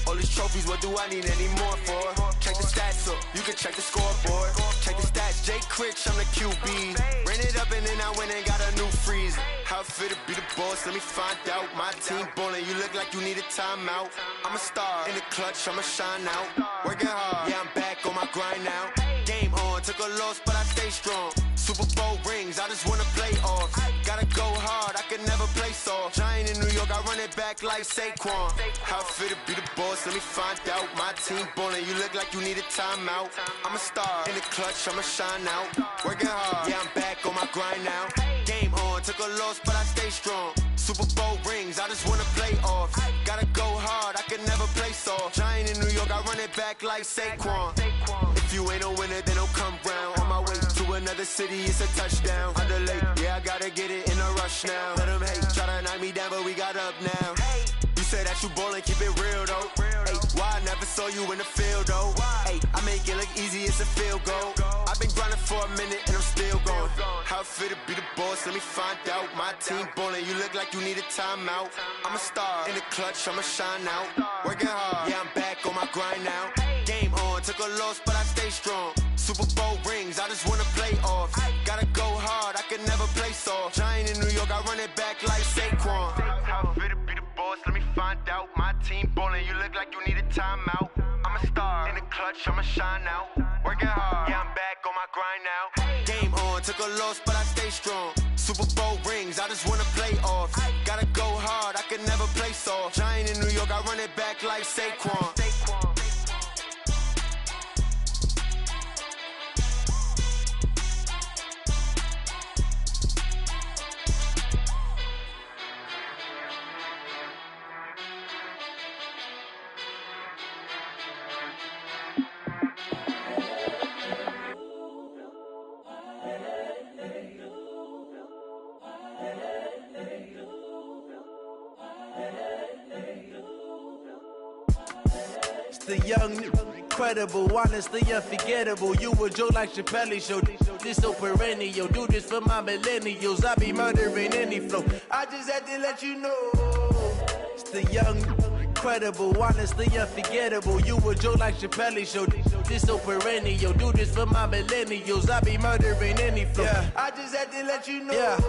All these trophies, what do I need any more for? Check the stats up, you can check the scoreboard. Check the stats, Jay Critch, I'm the QB. Ran it up and then I went and got a new freeze. How it feel to be the boss, let me find out. My team ballin', you look like you need a timeout. I'm a star in the clutch, I'ma shine out. Working hard, yeah, I'm back on my grind now. Game on, took a loss, but I stay strong. Super Bowl rings, I just wanna play off. Gotta go hard, I can never play soft. Giant in New York, I run it back like Saquon. How it feel to be the boss, let me find out. My team ballin', you look like you need a timeout. I'm a star in the clutch, I'ma shine out. Working hard, yeah, I'm back on my grind now. Game on, took a loss, but I stay strong. Super Bowl rings, I just wanna play off. Gotta go hard, I can never play soft. Giant in New York, I run it back like Saquon. If you ain't a winner, then don't come round. On my way to another city, it's a touchdown. Underlay, yeah, I gotta get it in a rush now. Let them hate, try to knock me down, but we got up now. You say that you ballin', keep it real though. Ay, why I never saw you in the field though? Ay, I make it look easy, it's a field goal. I've been grinding for a minute and I'm still going. How it feel to be the boss, let me find out. My team ballin', you look like you need a timeout. I'm a star in the clutch, I'ma shine out. Working hard, yeah, I'm back on my grind now. Game on, took a loss, but I stay strong. Super Bowl rings, I just wanna play off. Gotta go hard, I can never play soft. Giant in New York, I run it back like Saquon. How it feel to be the boss, let me find out. My team ballin', you look like you need a timeout. I'm a star in the clutch, I'ma shine out. Working hard, yeah, I'm back on my grind now. Game on, took a loss, but I stay strong. Super Bowl rings, I just wanna play off. Gotta go hard, I can never play soft. Giant in New York, I run it back like Saquon. The young, incredible, honestly unforgettable. You a joke like Chappelle Show. This so perennial. Do this for my millennials. I be murdering any flow. I just had to let you know. It's the young, incredible, honestly unforgettable. You a joke like Chappelle Show. This so perennial. Do this for my millennials. I be murdering any flow. Yeah. I just had to let you know. Yeah.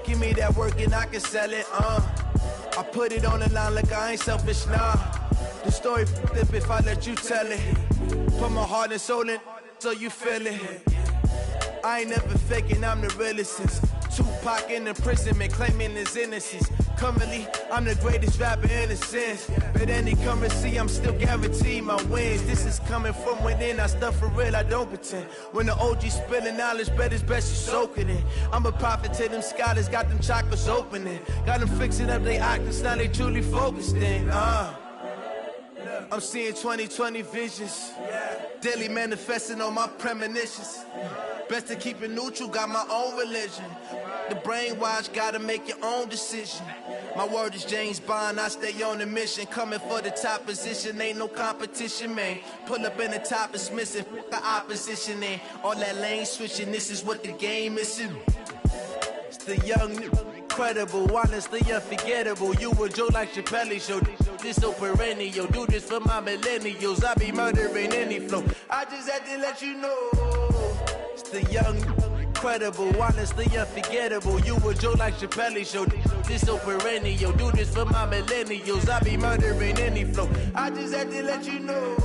Give me that work and I can sell it. I put it on the line like I ain't selfish, nah. The story flip if I let you tell it. Put my heart and soul in so you feel it. I ain't never faking, I'm the realest since Tupac in imprisonment, claiming his innocence. Currently, I'm the greatest rapper in a sense. But any currency, I'm still guaranteed my wins. This is coming from within, I stuff for real, I don't pretend. When the OG spilling knowledge, bet it's best you soak it in. I'm a prophet to them scholars, got them chakras opening. Got them fixing up they octaves, now they truly focused in. I'm seeing 2020 visions. Daily manifesting on my premonitions. Best to keep it neutral, got my own religion. The brainwash, gotta make your own decision. My word is James Bond, I stay on a mission. Coming for the top position, ain't no competition, man. Pull up in the top, it's missing, the opposition, ain't all that lane switching, this is what the game is. It's the young, incredible, honestly unforgettable. You a joke like Chappelle Show. This so perennial. Do this for my millennials. I be murdering any flow. I just had to let you know. It's the young, incredible, honestly unforgettable. You a joke like Chappelle Show. This so perennial. Do this for my millennials. I be murdering any flow. I just had to let you know.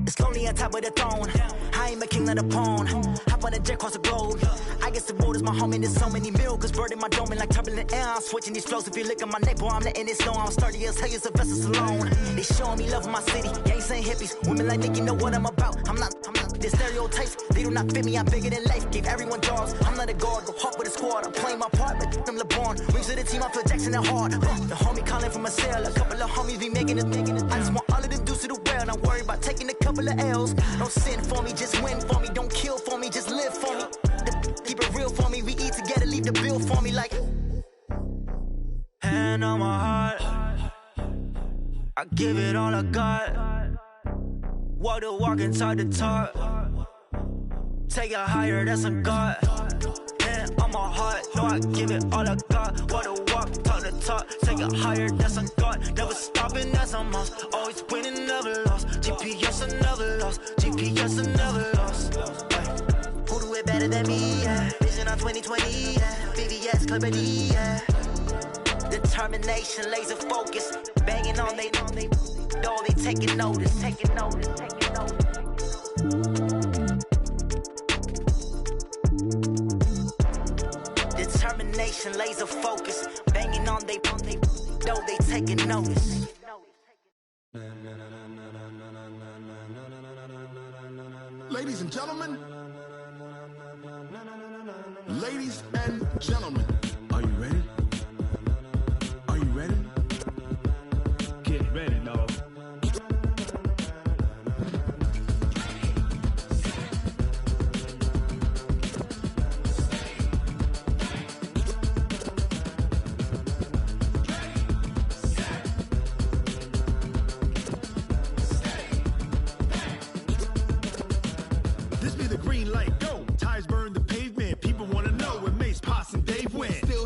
It's lonely on top of the throne. I ain't a king of the pawn. Hop on a jet across the globe. I guess the road is my home and there's so many miracles bird in my dome and like turbulent air. I'm switching these flows. If you look at my neck, boy, I'm letting it slow. I'm sturdy as hell, as a vessel alone. They showing me love in my city. Gangs and hippies. Women like Nick, you know what I'm about. I'm not. The stereotypes, they do not fit me. I'm bigger than life. Gave everyone jobs. I'm not a guard. Go hard with a squad. I'm playing my part, but I'm LeBron. Rings of the team, I feel Jackson and hard. The homie calling from a cell. A couple of homies be making it. I just want all of them dudes to do well. Not worry about taking a couple of L's. Don't sin for me, just win for me. Don't kill for me, just live for me. Keep it real for me. We eat together, leave the bill for me like. Hand on my heart. I give it all I got. Walk the walk and talk the talk. Take it higher, that's a God. Hand on my heart, no, I give it all I got. Walk the walk, talk the talk. Take it higher, that's a God. Never stopping, that's a must. Always winning, never lost. GPS, I never lost. GPS, I never lost. Who do it better than me? Yeah. Vision on 2020, yeah. VVS, Clarity, yeah. Determination, laser focus. Banging on they door, they taking notice, taking notice, taking notice. Determination, laser focus. Banging on they door, they taking notice. Ladies and gentlemen, ladies and gentlemen, are you ready? Are you ready? Get ready, dog. This be the green light, go. Tires burn the pavement. People wanna know where Mace, Poss, and Dave went. Still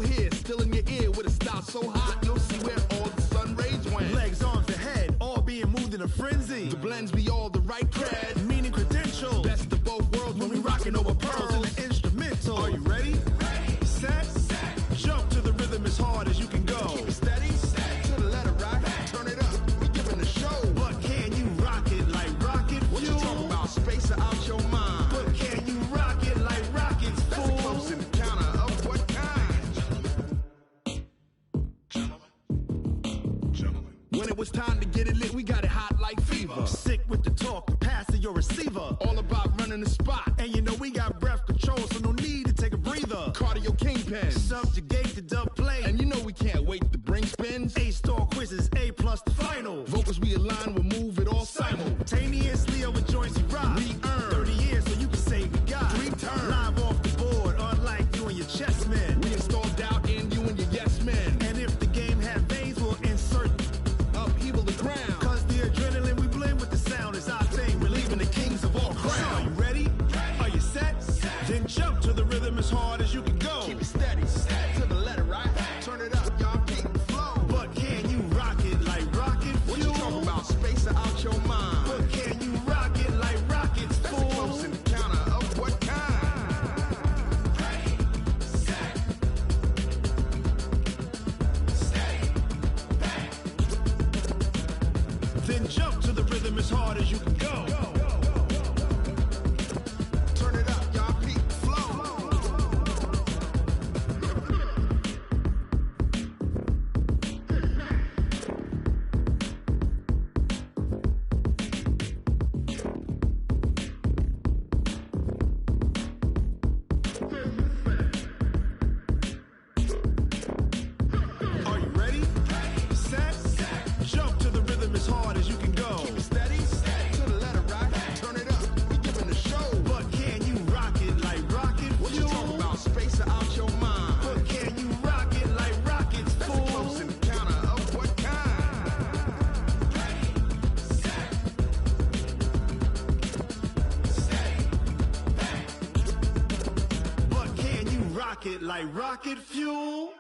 When it was time to get it lit, we got it hot like fever. Sick with the talk, the pass of your receiver. All about running the spot. And you know we got breath control, so no need to take a breather. Cardio kingpin, subjugate the dub play. And you know we can't wait to bring spins. A-star quizzes, A+ the final. Vocals we align, we'll move it all simultaneously over joints we rock. We earn 30 years, so you can say we got 3 turns. Live off the board, unlike you and your chess men. We install doubt in you and your yes men. And if the game had veins, we'll insert upheaval the ground. Cause the adrenaline we blend with the sound is our thing. We're leaving the kings of all crowns. So are you ready? Are you set? Then jump to the rhythm as hard as you can go. Keep it steady, to the letter, right? Turn it up, y'all keep the flow. But can you rock it like rocket fuel? What you talking about? Space out your mind. But can you rock it like rockets, fool? That's close in the counter of what kind? Ready, set, steady, back. Then jump to the rhythm as hard as you can go. Turn it up, y'all keep the flow. Are you ready? Set, jump to the rhythm as hard as you can go. Keep it steady, to the letter, right? Turn it up, we giving the show. But can you rock it like rocket fuel? What you talking about? Space out your mind. But can you rock it like rockets, fool? That's close in the counter of what kind? Ready, set, steady, back. But can you rock it like rocket fuel?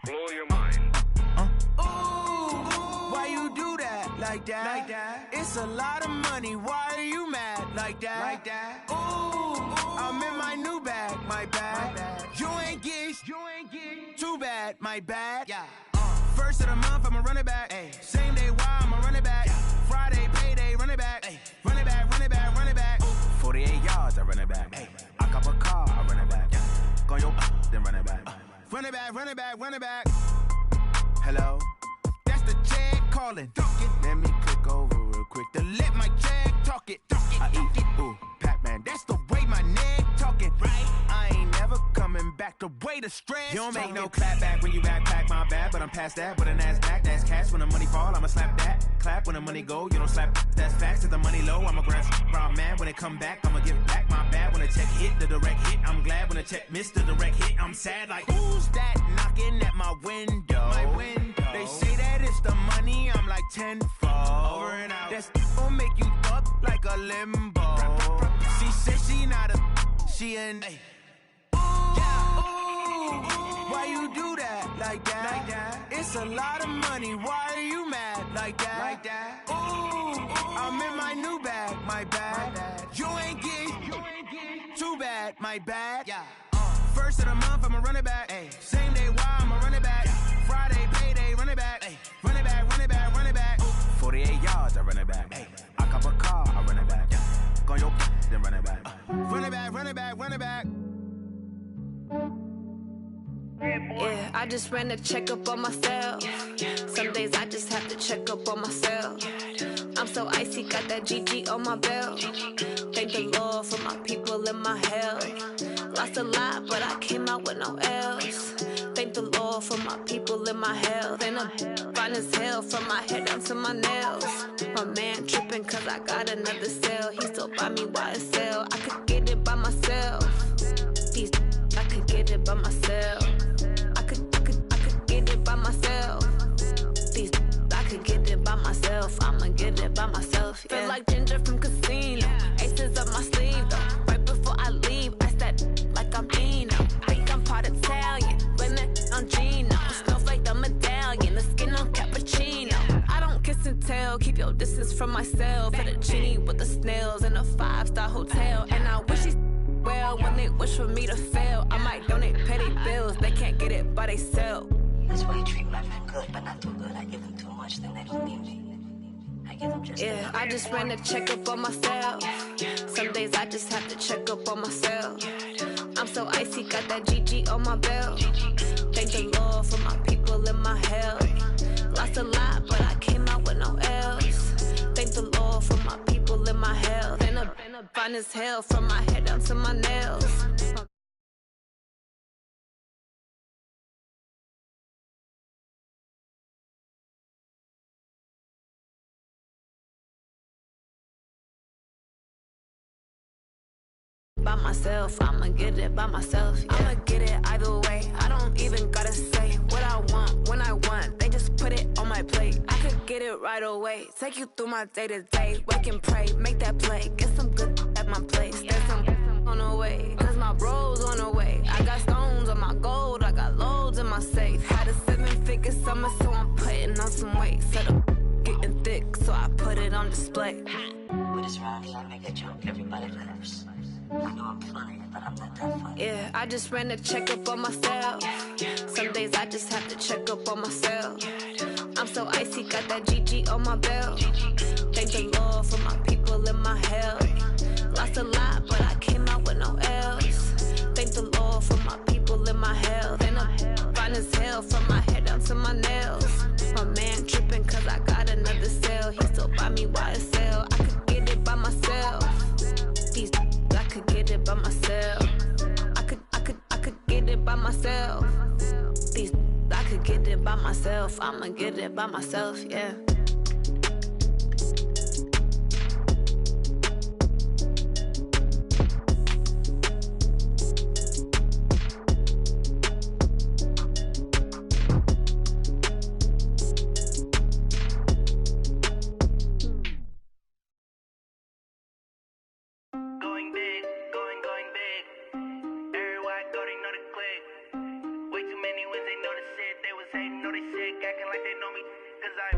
Blow your mind. Why you do that? Like that? Like that? It's a lot of money. Why are you mad? Like that? Like that? Ooh, I'm in my new bag. My bad. You ain't get. Too bad. My bad. Yeah. First of the month, I'ma run it back. Ay. Same day, why I'ma run it back. Yeah. Friday, payday, run it back. Ay. Run it back, run it back, run it back. Ooh. 48 yards, I run it back. Ay. I cop a car, I run it back. Yeah. Go your then run it back. Run it back, run it back, run it back. Hello? That's the jag calling. Let me click over real quick to let my jag talk it. I eat it, ooh, Pac-Man. That's the way my neck talking. Right? I ain't never coming back the way the stress. You don't make no clap back when you backpack, my bad. But I'm past that with a NASDAQ. That's cash when the money fall, I'ma slap that. Clap when the money go, you don't slap. That's facts. If the money low, I'ma grab brown man. When it come back, I'ma give back my bad. When the check hit, the direct hit. I'm glad when the check missed the direct hit. I'm sad like, who's that knocking at my window? My window. They say that it's the money, I'm like tenfold. Over and out. That's gon' make you up like a limbo. She said she not a, she an. Why you do that? Like that? Like that? It's a lot of money. Why are you mad? Like that? Like that? Ooh, I'm in my new bag. My bad. You ain't get. Too bad. My bad. Yeah. First of the month, I'ma run it back. Ay. Same day, why I'ma run it back. Yeah. Friday, payday, run it back. Ay. Run it back, run it back, run it back. Ooh. 48 yards, I run it back. Ay. I cop a car, I run it back. Yeah. Go your then run it back. Run it back, run it back, run it back. Yeah, I just ran a checkup on myself. Some days I just have to check up on myself. I'm so icy, got that GG on my belt. Thank the Lord for my people and my health. Lost a lot, but I came out with no L's. Thank the Lord for my people and my health. And I'm fine as hell from my head down to my nails. My man tripping cause I got another cell. He still buy me YSL. I could get it by myself. These I could get it by myself. I could get it by myself. These I could get it by myself. I'ma get it by myself. Yeah. Feel like Ginger from Casino. Aces up my sleeve though. Right before I leave, I said like I'm Dino. Think I'm part Italian, blend it on Gino. Snowflake the medallion, the skin on cappuccino. I don't kiss and tell, keep your distance from myself. At a genie with the snails in a 5-star hotel. And I wish he's well when they wish for me to fail. I might donate petty bills, they can't get it by theyself. That's why I treat my men good, but not too good. I give them too much, then they don't need me. I give them just enough. I just ran a checkup on myself. Some days I just have to check up on myself. I'm so icy, got that GG on my belt. Thank the Lord for my people in my health. Lost a lot, but I came out with no L's. Thank the Lord for my people in my health. And a fine as hell from my head down to my nails. By myself, I'ma get it by myself. Yeah. I'ma get it either way. I don't even gotta say what I want when I want. They just put it on my plate. I could get it right away. Take you through my day to day. Wake and pray, make that play. Get some good at my place. There's some on the way. Cause my bro's on the way. I got stones on my gold. I got loads in my safe. Had a 7-figure summer, so I'm putting on some weight. Set up getting thick, so I put it on display. What is wrong is I make a joke, everybody laughs. I know I'm funny, but I'm not that funny. Yeah, I just ran a checkup on myself. Some days I just have to check up on myself. I'm so icy, got that GG on my belt. Thank the Lord for my people in my health. Lost a lot, but I came out with no L's. Thank the Lord for my people in my health. And I'm fine as hell from my head down to my nails. My man tripping cause I got another sale. He still buy me YSL. I could get it by myself. These I could get it by myself. I could get it by myself. These I could get it by myself. I'ma get it by myself, yeah. Way too many wins, they know the shit. They was hating, know they sick, acting like they know me. Cause I